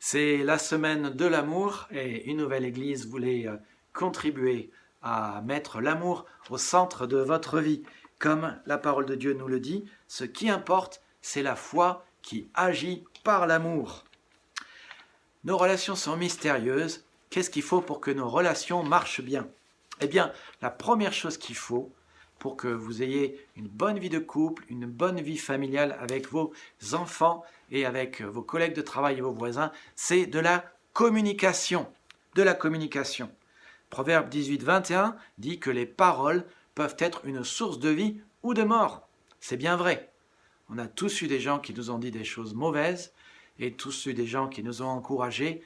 C'est la semaine de l'amour et une nouvelle église voulait contribuer à mettre l'amour au centre de votre vie. Comme la parole de Dieu nous le dit, ce qui importe, c'est la foi qui agit par l'amour. Nos relations sont mystérieuses. Qu'est-ce qu'il faut pour que nos relations marchent bien? Eh bien, la première chose qu'il faut pour que vous ayez une bonne vie de couple, une bonne vie familiale avec vos enfants et avec vos collègues de travail et vos voisins, c'est de la communication. De la communication. Proverbe 18, 21 dit que les paroles peuvent être une source de vie ou de mort. C'est bien vrai. On a tous eu des gens qui nous ont dit des choses mauvaises et tous eu des gens qui nous ont encouragés.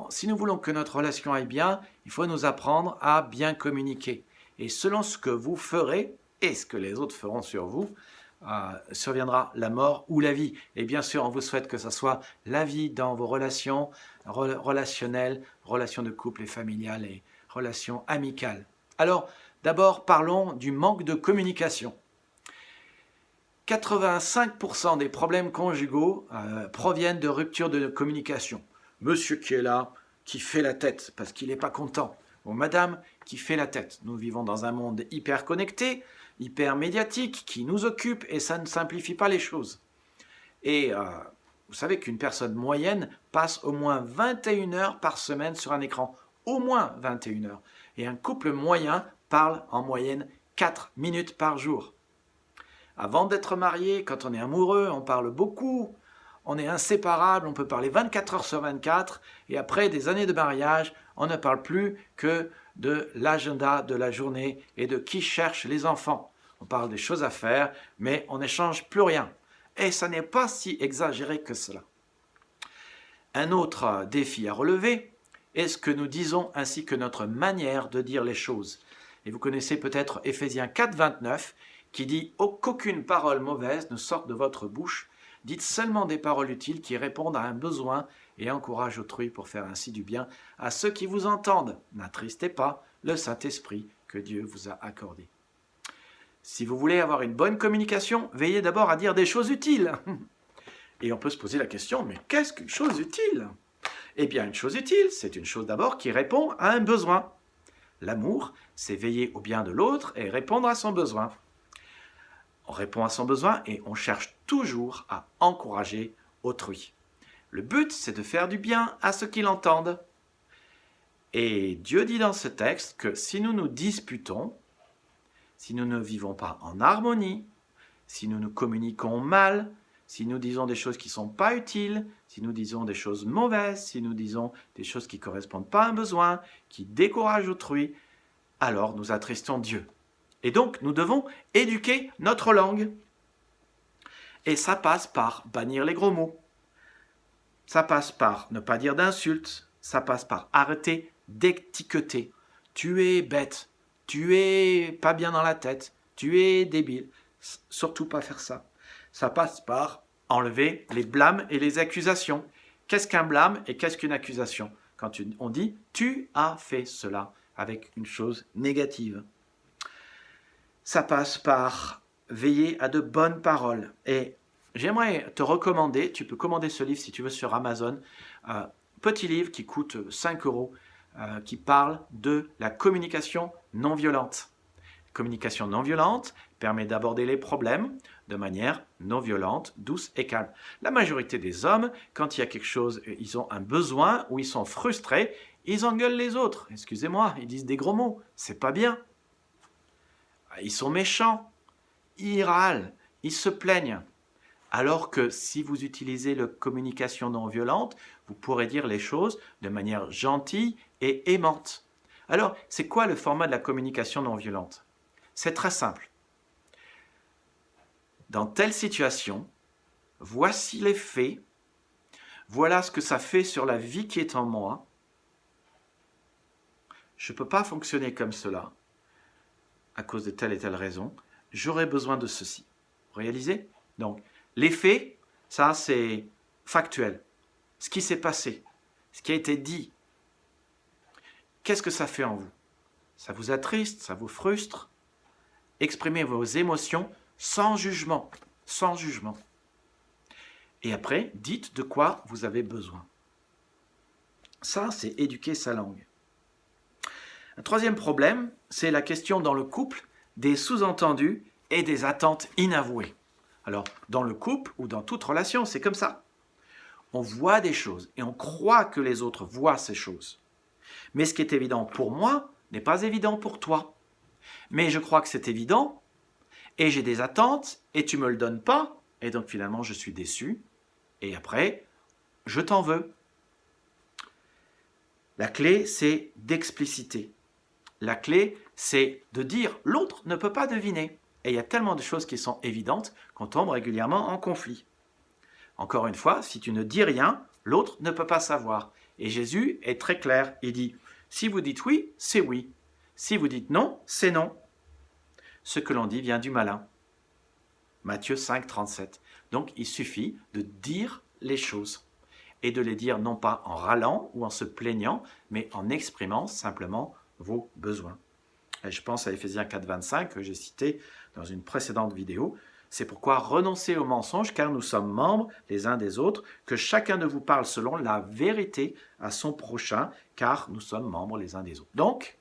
Si nous voulons que notre relation aille bien, il faut nous apprendre à bien communiquer. Et selon ce que vous ferez et ce que les autres feront sur vous, surviendra la mort ou la vie. Et bien sûr, on vous souhaite que ce soit la vie dans vos relations relationnelles, relations de couple et familiales et relations amicales. Alors, d'abord, parlons du manque de communication. 85% des problèmes conjugaux proviennent de ruptures de communication. Monsieur qui est là, qui fait la tête parce qu'il n'est pas content. Ou madame qui fait la tête. Nous vivons dans un monde hyper connecté, hyper médiatique, qui nous occupe et ça ne simplifie pas les choses. Et vous savez qu'une personne moyenne passe au moins 21 heures par semaine sur un écran. Au moins 21 heures. Et un couple moyen parle en moyenne 4 minutes par jour. Avant d'être marié, quand on est amoureux, on parle beaucoup. On est inséparables, on peut parler 24 heures sur 24. Et après des années de mariage, on ne parle plus que de l'agenda de la journée et de qui cherche les enfants. On parle des choses à faire, mais on n'échange plus rien. Et ça n'est pas si exagéré que cela. Un autre défi à relever est ce que nous disons ainsi que notre manière de dire les choses. Et vous connaissez peut-être Éphésiens 4, 29 qui dit « qu'aucune parole mauvaise ne sorte de votre bouche, dites seulement des paroles utiles qui répondent à un besoin et encouragent autrui pour faire ainsi du bien à ceux qui vous entendent. N'attristez pas le Saint-Esprit que Dieu vous a accordé. » Si vous voulez avoir une bonne communication, veillez d'abord à dire des choses utiles. Et on peut se poser la question, mais qu'est-ce qu'une chose utile? Eh bien, une chose utile, c'est une chose d'abord qui répond à un besoin. L'amour, c'est veiller au bien de l'autre et répondre à son besoin. On répond à son besoin et on cherche toujours à encourager autrui. Le but, c'est de faire du bien à ceux qui l'entendent. Et Dieu dit dans ce texte que si nous nous disputons, si nous ne vivons pas en harmonie, si nous nous communiquons mal, si nous disons des choses qui ne sont pas utiles, si nous disons des choses mauvaises, si nous disons des choses qui ne correspondent pas à un besoin, qui découragent autrui, alors nous attristons Dieu. Et donc, nous devons éduquer notre langue. Et ça passe par bannir les gros mots. Ça passe par ne pas dire d'insultes. Ça passe par arrêter d'étiqueter. Tu es bête. Tu es pas bien dans la tête. Tu es débile. Surtout pas faire ça. Ça passe par enlever les blâmes et les accusations. Qu'est-ce qu'un blâme et qu'est-ce qu'une accusation? Quand on dit « tu as fait cela » avec une chose négative. Ça passe par veiller à de bonnes paroles. Et j'aimerais te recommander, tu peux commander ce livre si tu veux sur Amazon, petit livre qui coûte 5 €, qui parle de la communication non violente. La communication non violente permet d'aborder les problèmes de manière non violente, douce et calme. La majorité des hommes, quand il y a quelque chose, ils ont un besoin ou ils sont frustrés, ils engueulent les autres. Excusez-moi, ils disent des gros mots, c'est pas bien. Ils sont méchants, ils râlent, ils se plaignent. Alors que si vous utilisez la communication non violente, vous pourrez dire les choses de manière gentille et aimante. Alors, c'est quoi le format de la communication non violente? C'est très simple. Dans telle situation, voici les faits, voilà ce que ça fait sur la vie qui est en moi. Je ne peux pas fonctionner comme cela à cause de telle et telle raison, j'aurais besoin de ceci. Vous réalisez? Donc, les faits, ça c'est factuel. Ce qui s'est passé, ce qui a été dit. Qu'est-ce que ça fait en vous? Ça vous attriste, ça vous frustre? Exprimez vos émotions sans jugement, sans jugement. Et après, dites de quoi vous avez besoin. Ça, c'est éduquer sa langue. Un troisième problème, c'est la question dans le couple des sous-entendus et des attentes inavouées. Alors, dans le couple ou dans toute relation, c'est comme ça. On voit des choses et on croit que les autres voient ces choses. Mais ce qui est évident pour moi n'est pas évident pour toi. Mais je crois que c'est évident et j'ai des attentes et tu ne me le donnes pas et donc finalement je suis déçu et après je t'en veux. La clé, c'est d'expliciter. La clé, c'est de dire l'autre ne peut pas deviner. Et il y a tellement de choses qui sont évidentes qu'on tombe régulièrement en conflit. Encore une fois, si tu ne dis rien, l'autre ne peut pas savoir. Et Jésus est très clair. Il dit, si vous dites oui, c'est oui. Si vous dites non, c'est non. Ce que l'on dit vient du malin. Matthieu 5, 37. Donc, il suffit de dire les choses. Et de les dire non pas en râlant ou en se plaignant, mais en exprimant simplement vos besoins. Et je pense à Éphésiens 4, 25 que j'ai cité dans une précédente vidéo. C'est pourquoi renoncez aux mensonges, car nous sommes membres les uns des autres, que chacun de vous parle selon la vérité à son prochain, car nous sommes membres les uns des autres. Donc,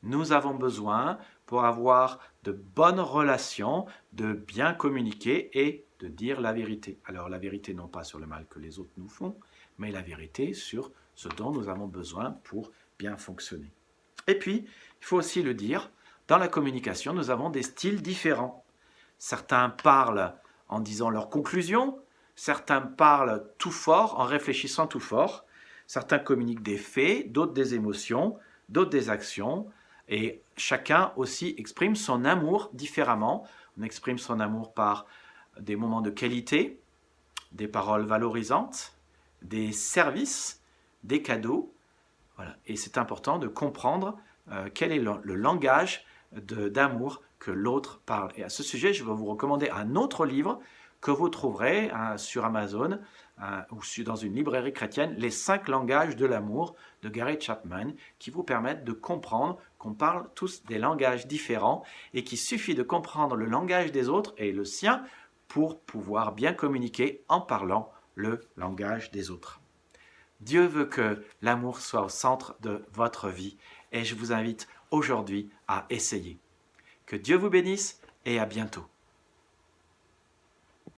nous avons besoin, pour avoir de bonnes relations, de bien communiquer et de dire la vérité. Alors la vérité non pas sur le mal que les autres nous font, mais la vérité sur ce dont nous avons besoin pour bien fonctionner. Et puis, il faut aussi le dire, dans la communication, nous avons des styles différents. Certains parlent en disant leurs conclusions, certains parlent tout fort, en réfléchissant tout fort, certains communiquent des faits, d'autres des émotions, d'autres des actions, et chacun aussi exprime son amour différemment. On exprime son amour par des moments de qualité, des paroles valorisantes, des services, des cadeaux. Voilà. Et c'est important de comprendre quel est le langage d'amour que l'autre parle. Et à ce sujet, je vais vous recommander un autre livre que vous trouverez sur Amazon ou dans une librairie chrétienne, Les 5 langages de l'amour de Gary Chapman, qui vous permettent de comprendre qu'on parle tous des langages différents et qu'il suffit de comprendre le langage des autres et le sien pour pouvoir bien communiquer en parlant le langage des autres. Dieu veut que l'amour soit au centre de votre vie et je vous invite aujourd'hui à essayer. Que Dieu vous bénisse et à bientôt.